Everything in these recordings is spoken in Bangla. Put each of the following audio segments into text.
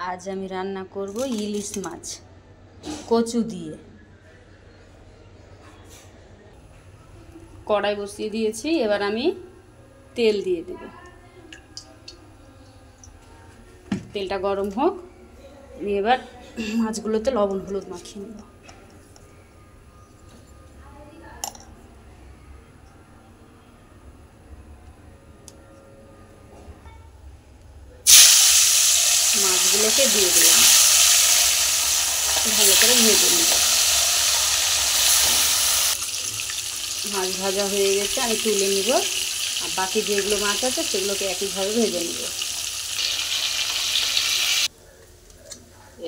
आज आमी रान्ना करब इलिश माछ कचु दिए। कड़ाई बसिए दिएछि, एबार आमी तेल दिए देब। तेलटा गरम होक, आमी एबार माछगुलोते लवण हलुद माखिए नेब। মাছগুলোকে দিয়ে দিলাম, ভালো করে ভেজে নেব। মাছ ভাজা হয়ে গেছে, আমি তুলে নিব। আর বাকি যেগুলো মাছ আছে সেগুলোকে একইভাবে ভেজে নেব।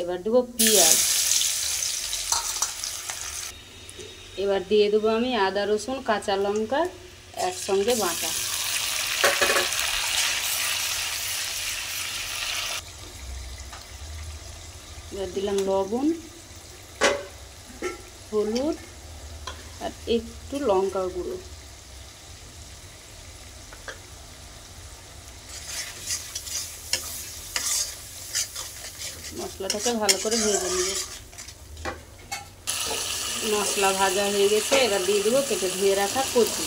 এবার দেব পেঁয়াজ, এবার দিয়ে দেবো আমি আদা রসুন কাঁচা লঙ্কা একসঙ্গে বাটা। এবার দিলাম লবণ, হলুদ আর একটু লঙ্কার গুঁড়ো। মশলাটাকে ভালো করে ভেজে নেব। মশলা ভাজা হয়ে গেছে, এবার দিয়ে দেবো কেটে ধুয়ে রাখা কচু।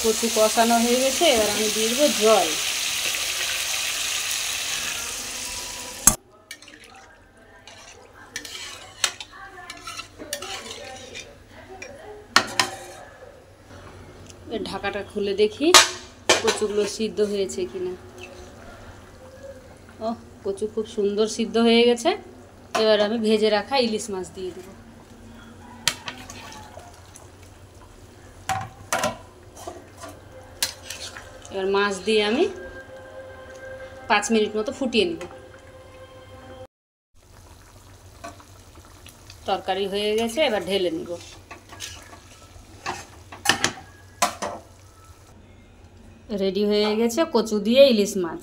কচু কষানো হয়ে গেছে, এবার আমি দিয়ে দেবো জল। এর ঢাকাটা খুলে দেখি কচুগুলো সিদ্ধ হয়েছে কিনা। ও, কচু খুব সুন্দর সিদ্ধ হয়ে গেছে। এবার আমি ভেজে রাখা ইলিশ মাছ দিয়ে দেবো। এবার মাছ দিয়ে আমি 5 মিনিট মতো ফুটিয়ে নেব। তরকারি হয়ে গেছে, এবার ঢেলে নেব। রেডি হয়ে গেছে কচু দিয়ে ইলিশ মাছ।